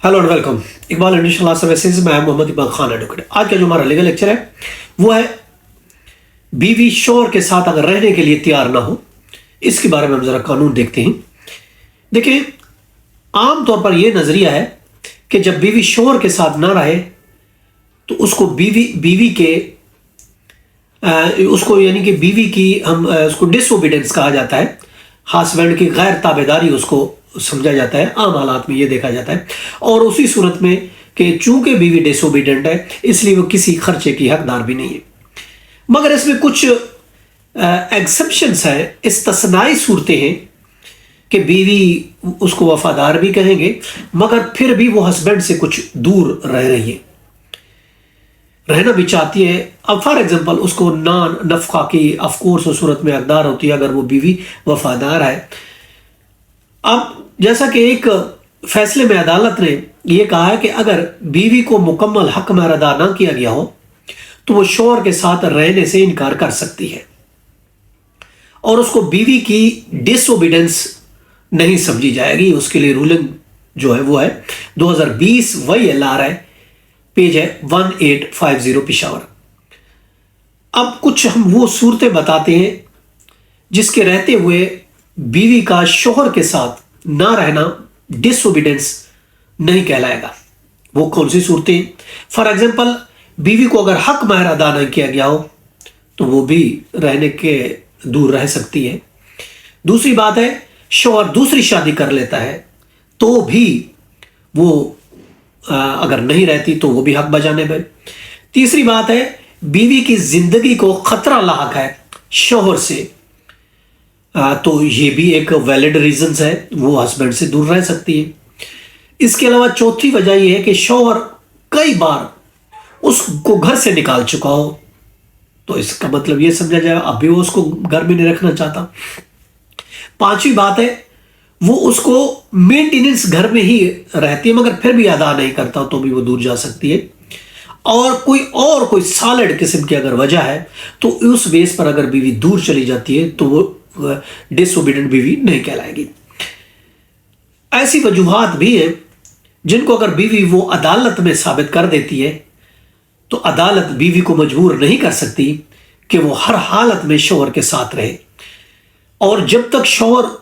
Hello and welcome Iqbal international law services. मैं Mohammad Iqbal Khan advocate. आज का जो हमारा लीगल लेक्चर है वो है बीवी शौहर के साथ अगर रहने के लिए तैयार ना हो, इसके बारे में हम जरा कानून देखते हैं। देखिए, आमतौर पर यह नजरिया है कि जब बीवी शौहर के साथ ना रहे तो उसको बीवी के उसको यानी कि बीवी की हम उसको डिसओबीडियंस कहा जाता है। हस्बैंड की गैर ताबेदारी उसको समझा जाता है। आम हालात में ये देखा जाता है। और उसी सूरत में कि चूंकि बीवी डिसोबीडियंट है इसलिए वो किसी खर्चे की हकदार भी नहीं है। मगर इसमें कुछ एक्सेप्शंस हैं, इस्तिस्नाई सूरतें हैं कि बीवी उसको वफादार भी कहेंगे मगर फिर भी वो हस्बैंड से कुछ दूर रह रही है, रहना भी चाहती है। अब फॉर एग्जांपल उसको नान नफका की ऑफकोर्स उस सूरत में हकदार होती है अगर वो बीवी वफादार है। अब जैसा कि एक फैसले में अदालत ने यह कहा है कि अगर बीवी को मुकम्मल हक महर अदा ना किया गया हो तो वो शौहर के साथ रहने से इनकार कर सकती है और उसको बीवी की डिसओबीडेंस नहीं समझी जाएगी। उसके लिए रूलिंग जो है वो है 2020 YLR है, पेज है 1850 पिशावर। अब कुछ हम वो सूरतें बताते हैं जिसके रहते हुए बीवी का शौहर के साथ ना रहना डिसओबीडेंस नहीं कहलाएगा। वो कौन सी सूरतें? फॉर एग्जांपल, बीवी को अगर हक महर अदा नहीं किया गया हो तो वो भी रहने के दूर रह सकती है। दूसरी बात है, शौहर दूसरी शादी कर लेता है तो भी वो अगर नहीं रहती तो वो भी हक बजाने में। तीसरी बात है, बीवी की जिंदगी को खतरा लाक है शौहर से, तो ये भी एक वैलिड रीजन है, वो हस्बैंड से दूर रह सकती है। इसके अलावा चौथी वजह यह है कि शौहर कई बार उसको घर से निकाल चुका हो, तो इसका मतलब ये समझा जाए अब भी वो उसको घर में नहीं रखना चाहता। पांचवी बात है, वो उसको मेंटेनेंस घर में ही रहती है मगर फिर भी अदा नहीं करता तो भी वो दूर जा सकती है। और कोई सॉलिड किस्म की अगर वजह है तो उस बेस पर अगर बीवी दूर चली जाती है तो वो डिसओबीडियंट बीवी नहीं कहलाएगी। ऐसी वजूहात भी है जिनको अगर बीवी वो अदालत में साबित कर देती है तो अदालत बीवी को मजबूर नहीं कर सकती कि वो हर हालत में शौहर के साथ रहे। और जब तक शौहर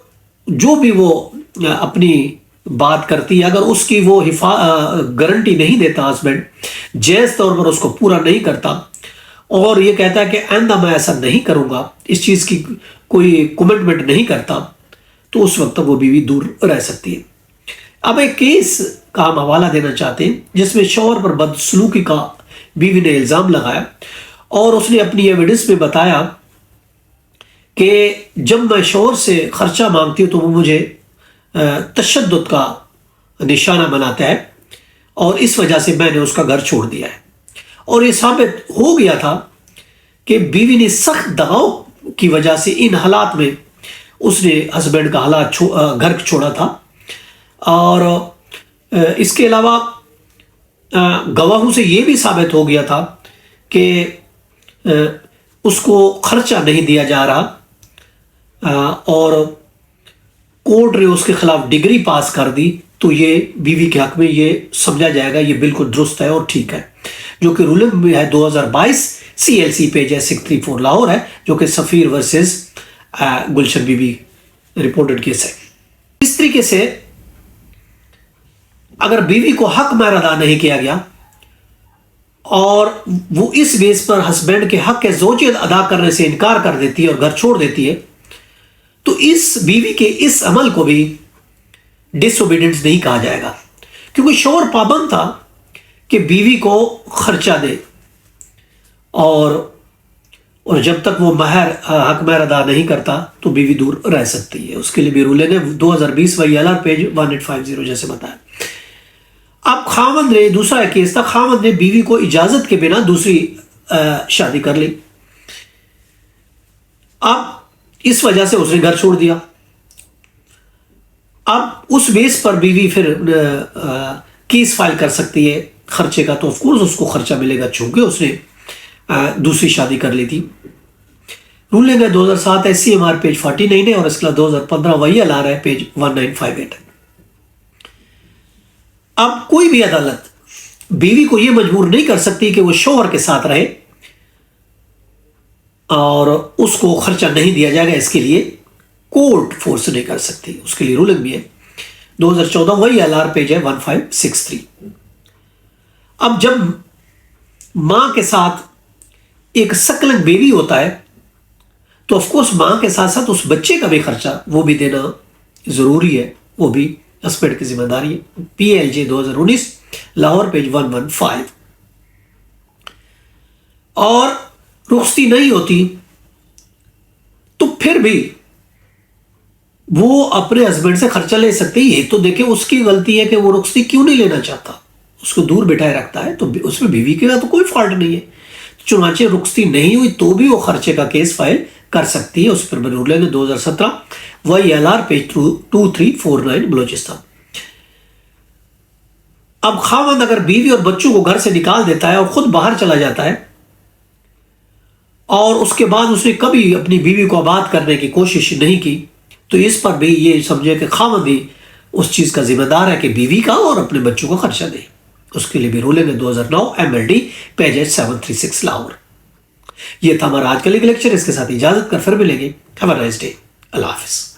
जो भी वो अपनी बात करती है, अगर उसकी वो गारंटी नहीं देता हस्बैंड, जायज तौर पर उसको पूरा नहीं करता और ये कहता है कि आइंदा मैं ऐसा नहीं करूंगा, इस चीज की कोई कमिटमेंट नहीं करता, तो उस वक्त वो बीवी दूर रह सकती है। अब एक केस का हम हवाला देना चाहते हैं जिसमें शौहर पर बदसलूकी का बीवी ने इल्जाम लगाया और उसने अपनी एविडेंस में बताया कि जब मैं शौहर से खर्चा मांगती हूँ तो वो मुझे तशद्दुद का निशाना बनाता है और इस वजह से मैंने उसका घर छोड़ दिया है। और ये साबित हो गया था कि बीवी ने सख्त दबाव की वजह से इन हालात में उसने हस्बैंड का घर छोड़ा था। और इसके अलावा गवाहों से यह भी साबित हो गया था कि उसको खर्चा नहीं दिया जा रहा और कोर्ट ने उसके खिलाफ डिग्री पास कर दी, तो ये बीवी के हक में ये समझा जाएगा ये बिल्कुल दुरुस्त है और ठीक है, जो कि रूलिंग में है 2022 CLC पेज है 634 लाहौर है, जो कि सफीर वर्सेस गुलशन बीबी रिपोर्टेड केस है। इस तरीके से अगर बीवी को हक महर अदा नहीं किया गया और वो इस बेस पर हस्बैंड के हक के ज़ौजियत अदा करने से इनकार कर देती है और घर छोड़ देती है, तो इस बीवी के इस अमल को भी डिसओबीडियंस नहीं कहा जाएगा, क्योंकि शौहर पाबंद था कि बीवी को खर्चा दे और जब तक वो हक महर अदा नहीं करता तो बीवी दूर रह सकती है। उसके लिए भी रूलिंग है 2020 YLR पेज 1850 जैसे बताया। अब खामद ने, दूसरा केस था, खामद ने बीवी को इजाजत के बिना दूसरी शादी कर ली। अब इस वजह से उसने घर छोड़ दिया। अब उस बेस पर बीवी फिर केस फाइल कर सकती है खर्चे का, तो ऑफकोर्स उसको खर्चा मिलेगा चूंकि उसने दूसरी शादी कर ली थी। रूलिंग है 2007 SCMR पेज 49 है और इसके 2015 YLR है पेज 1958। اب کوئی بھی عدالت بیوی کو یہ مجبور نہیں کر سکتی کہ وہ شوہر کے ساتھ رہے اور اس کو خرچہ نہیں دیا جائے گا، اس کے لیے کورٹ فورس نہیں کر سکتی، اس کے لیے رولنگ بھی ہے۔ 2014 وہی LR پیج ہے 1563۔ اب جب ماں کے ساتھ ایک سکلنگ بیبی ہوتا ہے تو آف کورس ماں کے ساتھ ساتھ اس بچے کا بھی خرچہ وہ بھی دینا ضروری ہے، وہ بھی ہسبینڈ کی ذمہ داری ہے۔ PLJ 2019 Lahore page 115۔ اور رخصتی نہیں ہوتی تو پھر بھی وہ اپنے ہسبینڈ سے خرچہ لے سکتے ہیں۔ یہ تو دیکھیں اس کی غلطی ہے کہ وہ رخصتی کیوں نہیں لینا چاہتا، اس کو دور بٹھائے رکھتا ہے، تو اس میں بیوی کا تو کوئی فالٹ نہیں ہے۔ چنانچہ رخصتی نہیں ہوئی تو بھی وہ خرچے کا کیس فائل کر سکتی ہے۔ اس پر رولنگ ہے 2017 وہی LR پیج 2349 بلوچستان۔ اب خاوند اگر بیوی اور بچوں کو گھر سے نکال دیتا ہے اور خود باہر چلا جاتا ہے اور اس کے بعد اس نے کبھی اپنی بیوی کو آباد کرنے کی کوشش نہیں کی، تو اس پر بھی یہ سمجھے کہ خاوند ہی اس چیز کا ذمہ دار ہے کہ بیوی کا اور اپنے بچوں کا خرچہ دے۔ اس کے لیے بھی رولنگ ہے 2009 MLD پیج 736 لاہور۔ یہ تھا ہمارا آج کا لیکچر، اس کے ساتھ اجازت کر پھر ملیں گے۔ ہیو اے نائس ڈے، اللہ حافظ۔